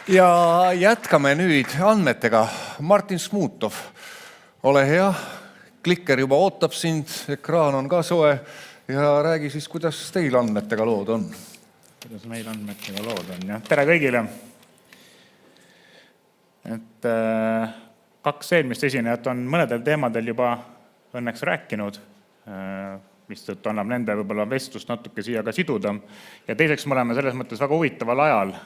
Ja jätkame nüüd andmetega. Martin Smutov, ole hea. Klikker juba ootab sind, ekraan on ka soe. Ja räägi siis, kuidas teil andmetega lood on? Kuidas meil andmetega lood on, jah. Tere kõigile! Kaks eelmist esinejat on mõnedel teemadel juba õnneks rääkinud, mistõttu annab nende võib-olla vestlust natuke siia ka siduda. Ja teiseks me oleme selles mõttes väga huvitaval ajal,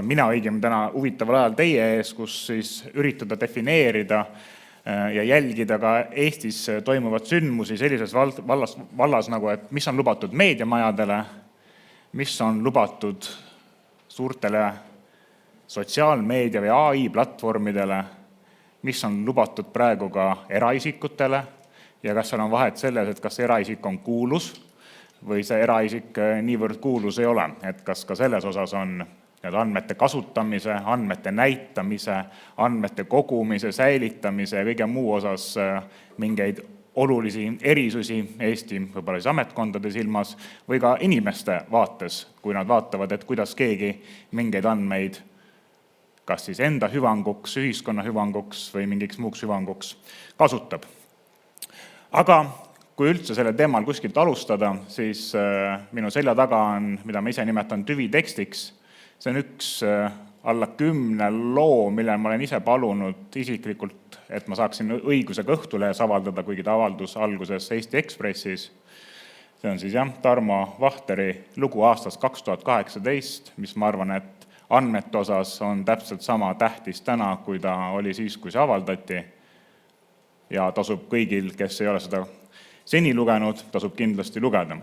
mina õigem täna huvitaval ajal teie ees, kus siis üritada defineerida ja jälgida ka Eestis toimuvat sündmusi sellises vallas nagu, et mis on lubatud meediamajadele, mis on lubatud suurtele sotsiaalmeedia või AI platvormidele, mis on lubatud praegu ka eraisikutele ja kas seal on vahet selles, et kas eraisik on kuulus või see eraisik niivõrd kuulus ei ole, et kas ka selles osas on andmete kasutamise, andmete näitamise, andmete kogumise, säilitamise ja kõige muu osas mingeid olulisi erisusi Eesti võib-olla siis ametkondade silmas või ka inimeste vaates, kui nad vaatavad, et kuidas keegi mingeid andmeid kas siis enda hüvanguks, ühiskonna hüvanguks või mingiks muuks hüvanguks kasutab. Aga kui üldse selle teemal kuskilt alustada, siis minu selja taga on, mida ma ise nimetan tüvitekstiks. See on üks alla 10 loo, mille ma olen ise palunud isiklikult, et ma saaksin õigusega Õhtulehes avaldada, kuigi ta avaldus alguses Eesti Ekspressis. See on siis Tarmo Vahteri lugu aastast 2018, mis ma arvan, et andmete osas on täpselt sama tähtis täna, kui ta oli siis, kui see avaldati. Ja tasub kõigil, kes ei ole seda seni lugenud, tasub kindlasti lugeda.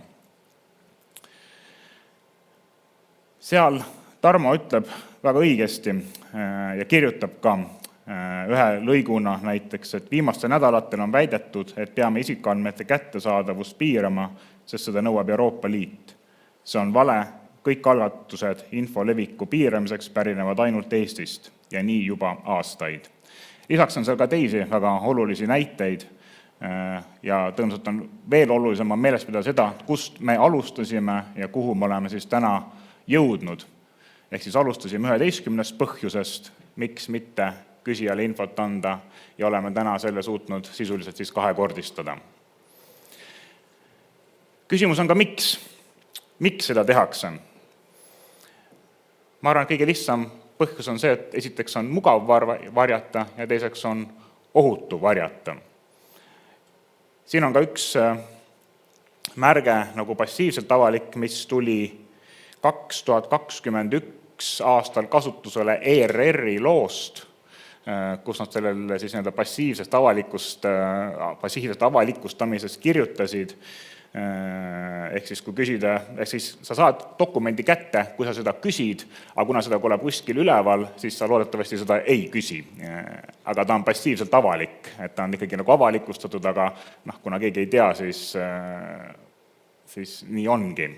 Seal Tarmo ütleb väga õigesti ja kirjutab ka ühe lõiguna näiteks, et viimastel nädalatel on väidetud, et peame isikuandmete kättesaadavust piirama, sest seda nõuab Euroopa Liit. See on vale, kõik algatused info leviku piiramiseks pärinevad ainult Eestist ja nii juba aastaid. Lisaks on seal ka teisi väga olulisi näiteid ja tõenäoliselt on veel olulisem meeles pidada seda, kust me alustasime ja kuhu me oleme siis täna jõudnud. Ehk siis alustasime 11 põhjusest, miks mitte küsijale infot anda ja oleme täna selle suutnud sisuliselt siis kahekordistada. Küsimus on ka miks? Miks seda tehakse? Ma arvan, et kõige lihtsam põhjus on see, et esiteks on mugav varjata ja teiseks on ohutu varjata. Siin on ka üks märge nagu passiivselt avalik, mis tuli 2021 aastal kasutusele ERR-i loost, kus nad sellele siis passiivsest avalikustamisest kirjutasid. Ehk siis kui küsida, ehk siis sa saad dokumendi kätte, kui sa seda küsid, aga kuna seda tuleb kuskil üleval, siis sa loodetavasti seda ei küsi. Aga ta on passiivselt avalik, et ta on ikkagi nagu avalikustatud, aga kuna keegi ei tea, siis nii ongi.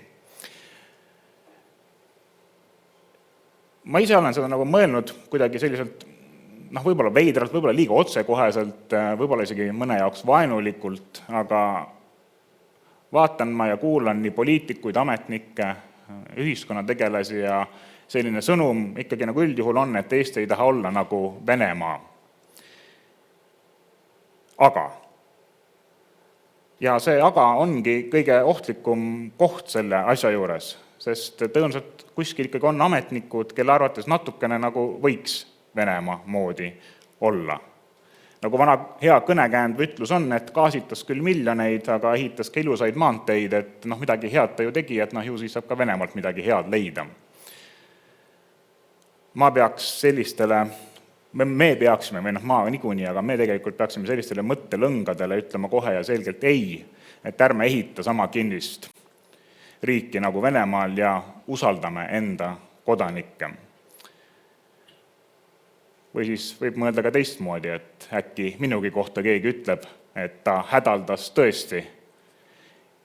Ma ise olen seda nagu mõelnud kuidagi selliselt, võib-olla veidralt, võib-olla liiga otsekoheselt, võib-olla isegi mõne jaoks vaenulikult, aga vaatan ma ja kuulan nii poliitikuid, ametnikke, ühiskonnategelasi ja selline sõnum ikkagi nagu üldjuhul on, et Eesti ei taha olla nagu Venemaa. Aga. Ja see aga ongi kõige ohtlikum koht selle asja juures, sest tõenäoliselt kuskil ikkagi on ametnikud, kelle arvates natukene nagu võiks Venemaa moodi olla. Nagu vana hea kõnekäänd või ütlus on, et gaasitas küll miljoneid, aga ehitas ka ilusaid maanteid, et midagi head ta ju tegi, et ju siis saab ka Venemaalt midagi head leida. Ma peaksime, või ma niikuinii, aga me tegelikult peaksime sellistele mõttelõngadele ütlema kohe ja selgelt ei, et ärme ehita sama kinnist riiki nagu Venemaal ja usaldame enda kodanikke. Või siis võib mõelda ka teistmoodi, et äkki minugi kohta keegi ütleb, et ta hädaldas tõesti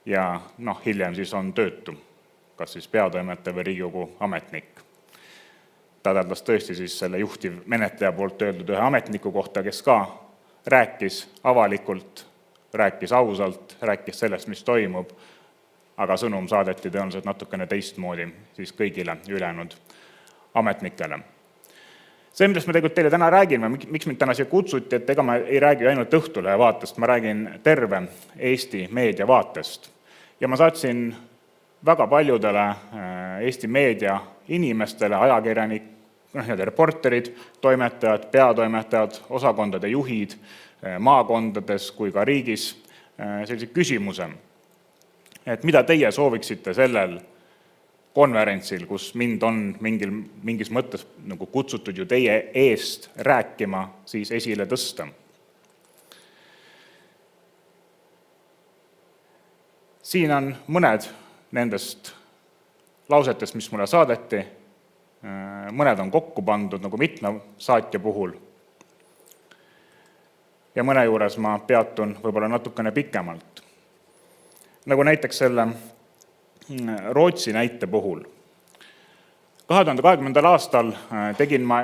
ja hiljem siis on töötu, kas siis peatoimetaja või Riigikogu ametnik. Ta hädaldas tõesti siis selle juhtiv menetleja poolt öeldud ühe ametniku kohta, kes ka rääkis avalikult, rääkis ausalt, rääkis sellest, mis toimub, aga sõnum saadeti tõenäoliselt natukene teistmoodi siis kõigile ülejäänud ametnikele. See, millest ma tegelikult teile täna räägin, miks mind täna siia kutsuti, et ega ma ei räägi ainult Õhtulehe vaatest, ma räägin terve Eesti meedia vaatest. Ja ma saatsin väga paljudele Eesti meedia inimestele, ajakirjanik, reporterid, toimetajad, peatoimetajad, osakondade juhid maakondades kui ka riigis sellise küsimuse, et mida teie sooviksite sellel konverentsil, kus mind on mingis mõttes nagu kutsutud ju teie eest rääkima, siis esile tõsta. Siin on mõned nendest lausetest, mis mulle saadeti, mõned on kokku pandud nagu mitme saatja puhul. Ja mõne juures ma peatun võib-olla natukene pikemalt. Nagu näiteks selle Rootsi näite puhul. 2020. aastal tegin ma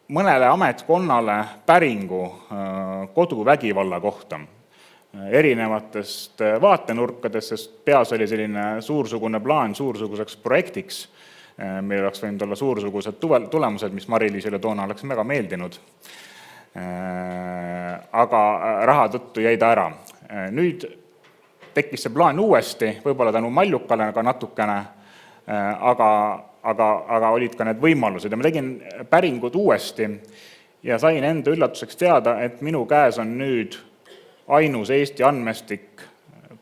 mõnele ametkonnale päringu koduvägivalla kohta erinevatest vaatenurkadest, sest peas oli selline suursugune plaan suursuguseks projektiks, meil oleks võinud olla suursugused tulemused, mis Mari-Liisile toona oleks väga meeldinud. Aga raha tõttu jäi ta ära. Nüüd tekkis see plaan uuesti, võib-olla tänu Maljukale ka natukene, aga olid ka need võimalused. Ja ma tegin päringud uuesti ja sain enda üllatuseks teada, et minu käes on nüüd ainus Eesti andmestik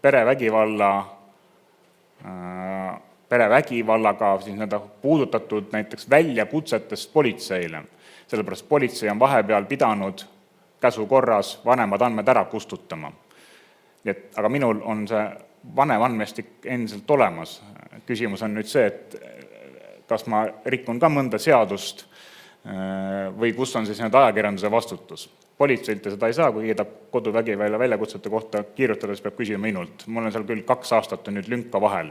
perevägivallaga puudutatud näiteks väljakutsetest politseile. Sellepärast politsei on vahepeal pidanud käsu korras vanemad andmed ära kustutama. Aga minul on see vanem andmestik endiselt olemas. Küsimus on nüüd see, et kas ma rikun ka mõnda seadust või kus on siis need ajakirjanduse vastutus. Politseilt seda ei saa, kui keegi tahab koduvägivalla väljakutsete kohta kirjutada, siis peab küsima minult. Mul on seal küll 2 aastat on nüüd lünka vahel,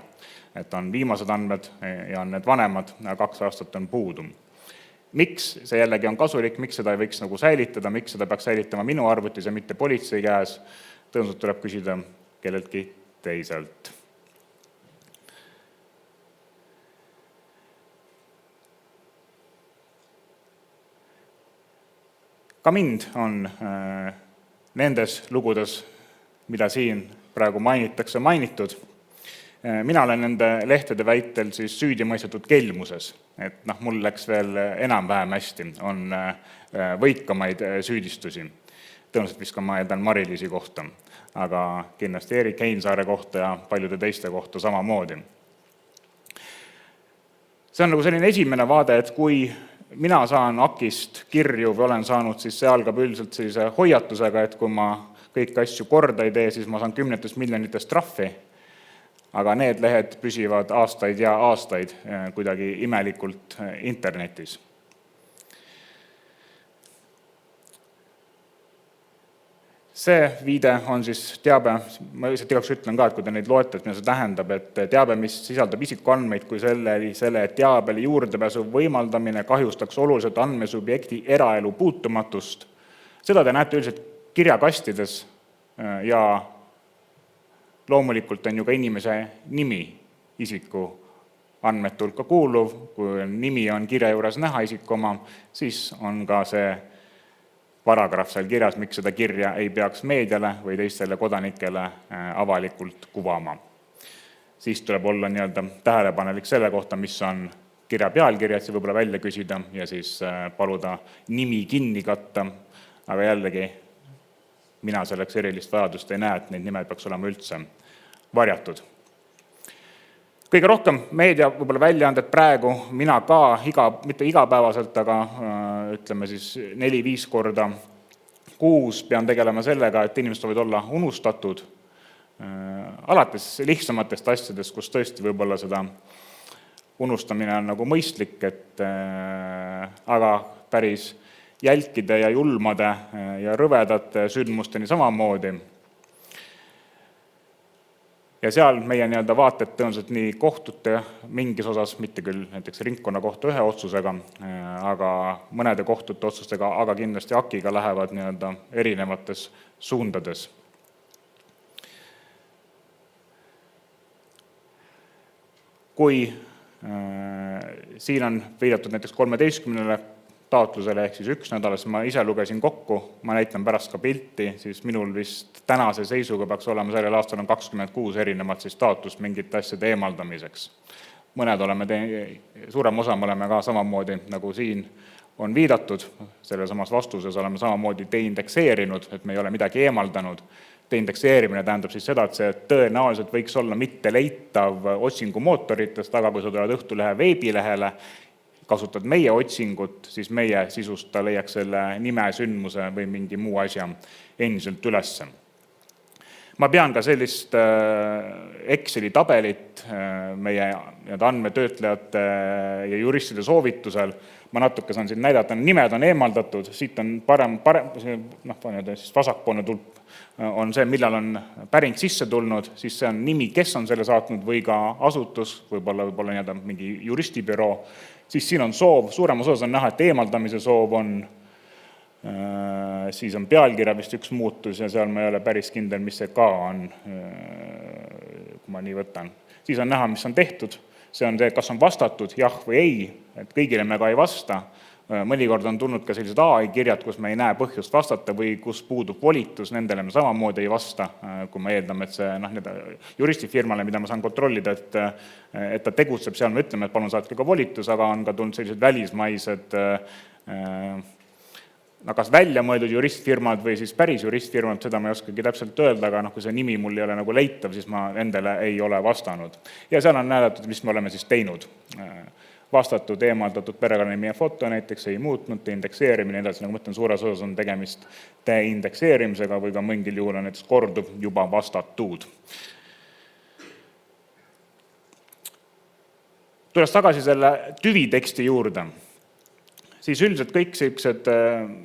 et on viimased andmed ja on need vanemad, 2 aastat on puudu. Miks see jällegi on kasulik, miks seda ei võiks nagu säilitada, miks seda peaks säilitama minu arvutis ja mitte politsei käes, tõenäoliselt tuleb küsida kelleltki teiselt. Ka mind on nendes lugudes, mida siin praegu mainitud. Mina olen nende lehtede väitel siis süüdi mõistetud kelmuses, et mul läks veel enam-vähem hästi, on võikamaid süüdistusi. Tõenäoliselt viskan ma eeldan Mari-Liisi kohta, aga kindlasti Erik Heinsaare kohta ja paljude teiste kohta samamoodi. See on nagu selline esimene vaade, et kui mina saan AKIst kirju või olen saanud, siis see algab üldiselt sellise hoiatusega, et kui ma kõik asju korda ei tee, siis ma saan 10 miljonitest trahvi, aga need lehed püsivad aastaid ja aastaid kuidagi imelikult internetis. See viide on siis teabe, ma lihtsalt igaks ütlen ka, et kui te neid loete, et mida see tähendab, et teabe, mis sisaldab isikuandmeid kui selle, et teabele juurdepääsu võimaldamine kahjustaks oluliselt andmesubjekti eraelu puutumatust. Seda te näete üldiselt kirjakastides ja loomulikult on ju ka inimese nimi isiku andmete hulka kuuluv, kui nimi on kirja juures näha isiku oma, siis on ka see paragrahv seal kirjas, miks seda kirja ei peaks meediale või teistele kodanikele avalikult kuvama. Siis tuleb olla tähelepanelik selle kohta, mis on kirja pealkirja, et see võib-olla välja küsida ja siis paluda nimi kinni katta, aga jällegi mina selleks erilist vajadust ei näe, et neid nimed peaks olema üldse varjatud. Kõige rohkem meedia võib-olla väljaanded praegu, mina ka, mitte igapäevaselt, aga ütleme siis 4-5 korda kuus pean tegelema sellega, et inimesed võivad olla unustatud. Alates lihtsamatest asjadest, kus tõesti võib-olla seda unustamine on nagu mõistlik, aga päris jälkide ja julmade ja rõvedate sündmusteni samamoodi. Ja seal meie vaated tõenäoliselt nii kohtute mingis osas, mitte küll näiteks ringkonna kohta ühe otsusega, aga mõnede kohtute otsustega, aga kindlasti AKIga lähevad erinevates suundades. Kui Siin on viidatud näiteks 13 taotlusele ehk siis 1 nädalas, ma ise lugesin kokku, ma näitan pärast ka pilti, siis minul vist tänase seisuga peaks olema sellel aastal on 26 erinevat siis taotlust mingite asjade eemaldamiseks. Mõned oleme suurem osa me oleme ka samamoodi, nagu siin on viidatud, selle samas vastuses oleme samamoodi deindekseerinud, et me ei ole midagi eemaldanud. Deindekseerimine tähendab siis seda, et see tõenäoliselt võiks olla mitte leitav otsingumootoritest, aga kui sa tuled Õhtulehe veebilehele, kasutad meie otsingut, siis meie sisust ta leiaks selle nime, sündmuse või mingi muu asja endiselt ülesse. Ma pean ka sellist Exceli tabelit meie andmetöötlejate ja juristide soovitusel. Ma natuke saan siin näidata, nimed on eemaldatud, siit on parem siis vasakpoolne tulp on see, millal on päring sisse tulnud, siis see on nimi, kes on selle saatnud või ka asutus, võib-olla mingi juristibüroo. Siis siin on soov, suuremas osas on näha, et eemaldamise soov on, siis on pealkirja vist üks muutus ja seal ma ei ole päris kindel, mis see ka on, kui ma nii võtan. Siis on näha, mis on tehtud, see on see, kas on vastatud, jah või ei, et kõigile me ka ei vasta. Mõnikord on tulnud ka sellised AI-kirjad, kus me ei näe põhjust vastata või kus puudub volitus, nendele me samamoodi ei vasta, kui me eeldame, et see juristifirmale, mida ma saan kontrollida, et ta tegutseb seal, me ütleme, et palun saatke ka volitus, aga on ka tulnud sellised välismaised kas välja mõeldud juristfirmad või siis päris juristfirmad, seda ma ei oskagi täpselt öelda, aga kui see nimi mul ei ole nagu leitav, siis ma nendele ei ole vastanud. Ja seal on näidatud, mis me oleme siis teinud. Vastatud, eemaldatud perekonnanimi ja foto näiteks ei muutnud, deindekseerimine edasi, nagu mõtlen, suures osas on tegemist deindekseerimisega või ka mingil juhul on näiteks kordub juba vastatud. Tulles tagasi selle tüviteksti juurde, siis üldiselt kõik sellised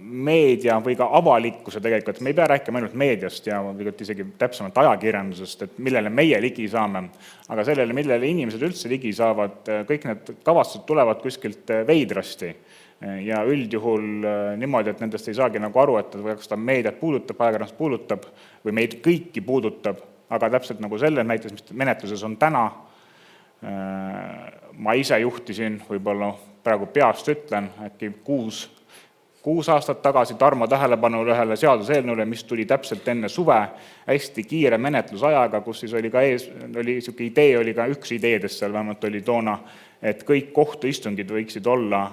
meedia või ka avalikkuse tegelikult, me ei pea rääkima ainult meediast ja isegi täpsemalt ajakirjandusest, et millele meie ligi saame, aga sellele, millele inimesed üldse ligi saavad, kõik need kavastused tulevad kuskilt veidrasti ja üldjuhul niimoodi, et nendest ei saagi nagu aru, et kas ta meediat puudutab, ajakirjandust puudutab või meid kõiki puudutab, aga täpselt nagu selle näiteks, mis menetluses on täna, ma ise juhtisin võib-olla praegu peast ütlen, äkki 6 aastat tagasi Tarmo tähelepanu ühele seaduseelnõule, mis tuli täpselt enne suve, hästi kiire menetlusajaga, kus siis oli ka selline idee, oli ka üks ideedest seal vähemalt oli toona, et kõik kohtuistungid võiksid olla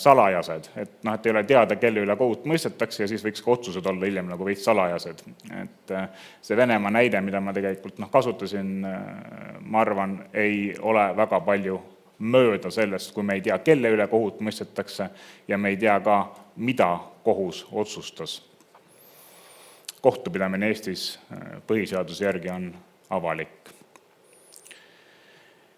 salajased, et ei ole teada, kelle üle kohut mõistetakse ja siis võiks ka otsused olla hiljem nagu veits salajased. Et see Venemaa näide, mida ma tegelikult kasutasin, ma arvan, ei ole väga palju mööda sellest, kui me ei tea, kelle üle kohut mõistetakse ja me ei tea ka, mida kohus otsustas. Kohtupidamine Eestis põhiseaduse järgi on avalik.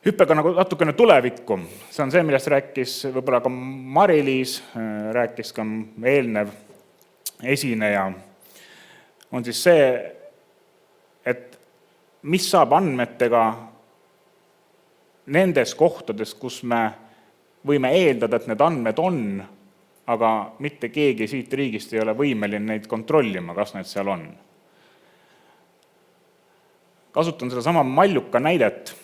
Hüppega nagu natukene tulevikku, see on see, millest rääkis võib-olla ka Mari-Liis, rääkis ka eelnev esineja, on siis see, et mis saab andmetega nendes kohtades, kus me võime eeldada, et need andmed on, aga mitte keegi siit riigist ei ole võimeline neid kontrollima, kas need seal on. Kasutan seda sama Malluka näidet,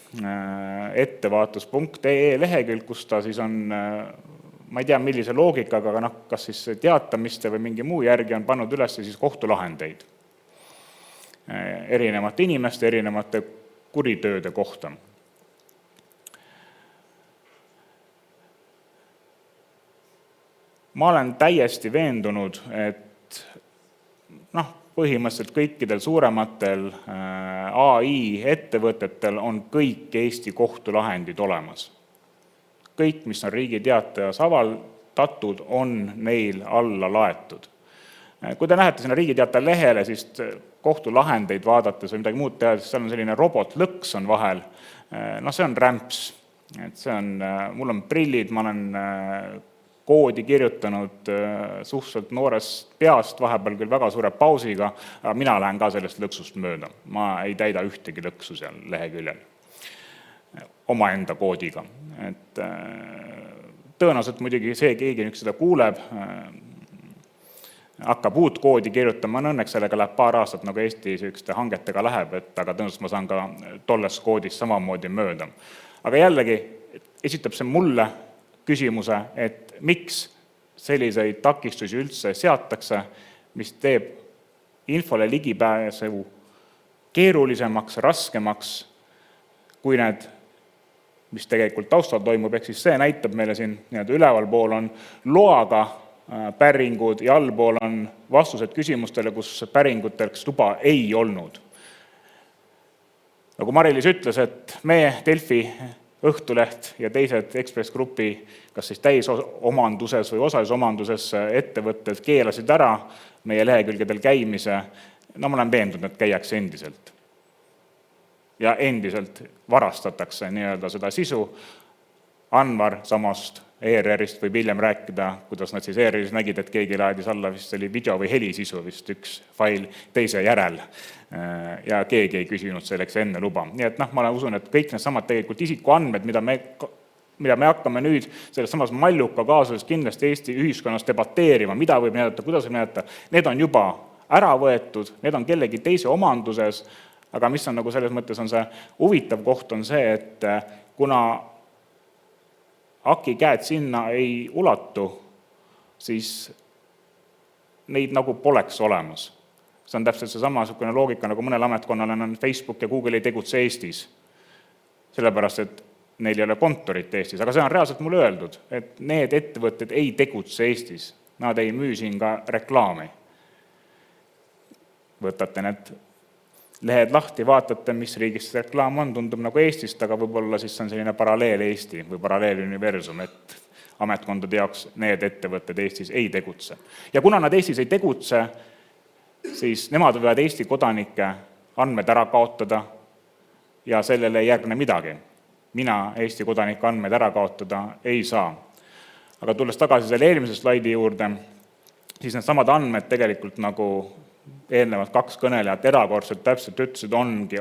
ettevaatus.ee lehekülg, kus ta siis on, ma ei tea, millise loogikaga, aga kas siis teatamiste või mingi muu järgi on pannud üles siis kohtulahendeid erinevate inimeste, erinevate kuritööde kohta. Ma olen täiesti veendunud, et põhimõtteliselt kõikidel suurematel AI ettevõtetel on kõik Eesti kohtulahendid olemas. Kõik, mis on Riigi Teatajas avaldatud, on neil alla laetud. Kui te lähete sinna Riigi Teataja lehele, siis kohtulahendeid vaadates või midagi muud teha, siis seal on selline robotlõks on vahel. See on rämps. Mul on prillid, ma olen koodi kirjutanud suhteliselt noorest peast, vahepeal küll väga suure pausiga, aga mina lähen ka sellest lõksust mööda. Ma ei täida ühtegi lõksu seal leheküljel omaenda koodiga. Tõenäoliselt muidugi see keegi nüüd seda kuuleb, hakkab uut koodi kirjutama, õnneks sellega läheb paar aastat, nagu Eesti hangetega läheb, aga tõenäoliselt ma saan ka tolles koodis samamoodi mööda. Aga jällegi, esitab see mulle küsimuse, et miks selliseid takistusi üldse seatakse, mis teeb infole ligipääsu keerulisemaks, raskemaks, kui need, mis tegelikult taustal toimub. Ehk siis see näitab meile siin üleval pool on loaga päringud ja allpool on vastused küsimustele, kus päringuteks luba ei olnud. Nagu Mari-Liis ütles, et me Delfi, Õhtuleht ja teised Ekspress Grupi kas siis täisomanduses või osalisomanduses ettevõtted keelasid ära meie lehekülgedel käimise. No ma olen veendunud, et käiakse endiselt. Ja endiselt varastatakse seda sisu. Anvar samast ERR-ist võib hiljem rääkida, kuidas nad siis ERR-is nägid, et keegi laadis alla vist oli video või helisisu, vist üks fail teise järel. Ja keegi ei küsinud selleks enne luba. Nii et ma usun, et kõik need samad tegelikult isikuandmed, mida me hakkame nüüd selles samas Malluka kaasuses kindlasti Eesti ühiskonnas debateerima, mida võib näidata, kuidas võib näidata, need on juba ära võetud, need on kellegi teise omanduses, aga mis on selles mõttes on see huvitav koht on see, et kuna Aki käed sinna ei ulatu, siis neid nagu poleks olemas. See on täpselt see samasugune loogika, nagu mõnel ametkonnal on Facebook ja Google ei tegutse Eestis. Sellepärast, et neil ei ole kontorit Eestis, aga see on reaalselt mulle öeldud, et need ettevõtted ei tegutse Eestis. Nad ei müü siin ka reklaami. Võtate need lehed lahti, vaatate, mis riigis reklaam on, tundub nagu Eestist, aga võib-olla siis on selline paralleel Eesti või paralleeluniversum, et ametkondade jaoks need ettevõtted Eestis ei tegutse. Ja kuna nad Eestis ei tegutse, siis nemad võivad Eesti kodanike andmed ära kaotada ja sellele ei järgne midagi. Mina Eesti kodanike andmed ära kaotada ei saa. Aga tulles tagasi selle eelmise slaidi juurde, siis need samad andmed tegelikult nagu eelnevalt 2 kõnelejat erakordselt täpselt ütlesid, ongi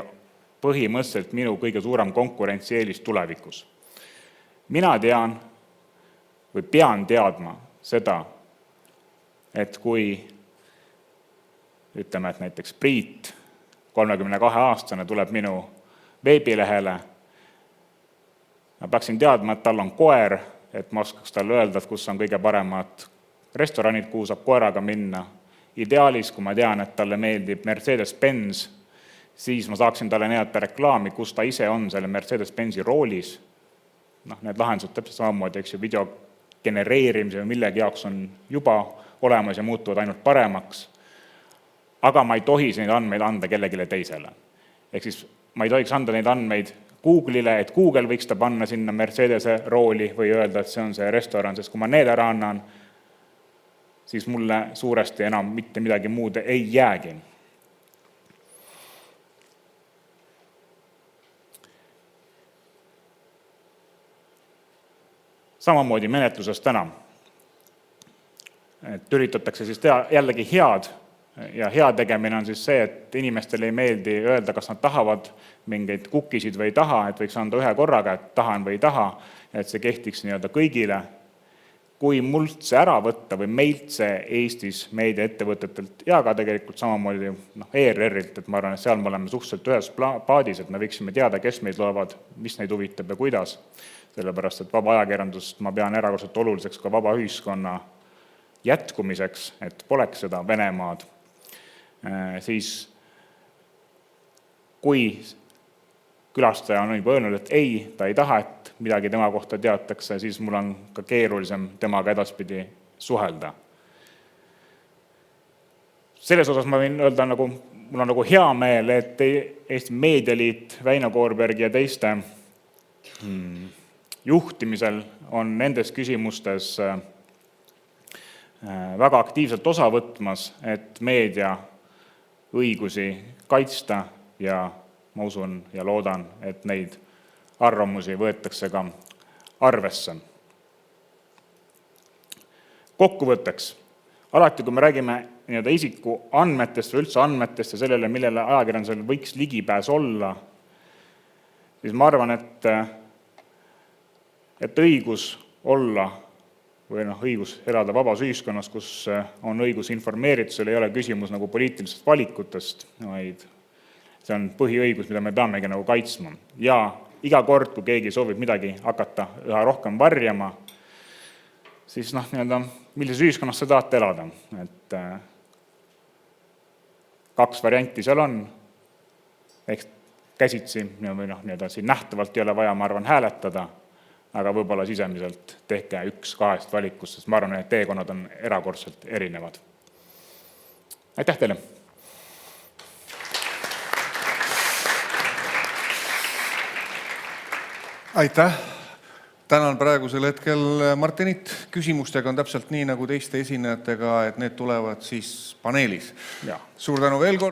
põhimõtteliselt minu kõige suurem konkurentsieelis tulevikus. Mina tean või pean teadma seda, et kui ütleme, et näiteks Priit, 32-aastane, tuleb minu veebilehele, ma peaksin teadma, et tal on koer, et ma oskaks talle öelda, et kus on kõige paremad restoranid, kuhu saab koeraga minna. Ideaalis, kui ma tean, et talle meeldib Mercedes-Benz, siis ma saaksin talle näidata reklaami, kus ta ise on selle Mercedes-Benzi roolis. Need lahendused täpselt samamoodi, video genereerimise või millegi jaoks on juba olemas ja muutuvad ainult paremaks. Aga ma ei tohi neid andmeid anda kellelegi teisele. Ehk siis ma ei tohiks anda neid andmeid Google'ile, et Google võiks ta panna sinna Mercedese rooli või öelda, et see on see restoran, sest kui ma need ära annan, siis mulle suuresti enam mitte midagi muud ei jäägi. Samamoodi menetluses täna. Et üritatakse siis teha jällegi head ja hea tegemine on siis see, et inimestele ei meeldi öelda, kas nad tahavad mingeid kukisid või ei taha, et võiks anda ühe korraga, et tahan või ei taha, et see kehtiks kõigile. Kui mult see ära võtta või meilt see Eestis meediaettevõtetelt ja ka tegelikult samamoodi ERR-ilt, et ma arvan, et seal me oleme suhteliselt ühes paadis, et me võiksime teada, kes meid loevad, mis neid huvitab ja kuidas. Sellepärast, et vaba ajakirjandust ma pean erakordselt oluliseks ka vaba ühiskonna jätkumiseks, et poleks seda Venemaad. Siis kui külastaja on juba öelnud, et ei, ta ei taha, et midagi tema kohta teatakse, siis mul on ka keerulisem temaga edaspidi suhelda. Selles osas ma võin öelda, mul on hea meel, et Eesti Meedialiit, Väino Koorberg ja teiste juhtimisel on nendes küsimustes väga aktiivselt osa võtmas, et meedia õigusi kaitsta ja ma usun ja loodan, et neid arvamusi võetakse ka arvesse. Kokkuvõtteks, alati kui me räägime isiku andmetest või üldse andmetest ja sellele, millele ajakirjandusel võiks ligipääs olla, siis ma arvan, et õigus olla või õigus elada vabas ühiskonnas, kus on õigus informeeritusel, ei ole küsimus nagu poliitilistest valikutest, vaid see on põhiõigus, mida me peamegi kaitsma. Ja iga kord, kui keegi soovib midagi hakata üha rohkem varjama, siis millises ühiskonnas sa tahate elada. Et kaks varianti seal on, ehk käsitsi, siin nähtavalt ei ole vaja, ma arvan, hääletada, aga võib-olla sisemiselt tehke üks kahest valikust, sest ma arvan, et teekonnad on erakordselt erinevad. Aitäh teile! Aitäh! Tänan praegusel hetkel Martinit. Küsimustega on täpselt nii nagu teiste esinejatega, et need tulevad siis paneelis. Ja. Suur tänu veel kord!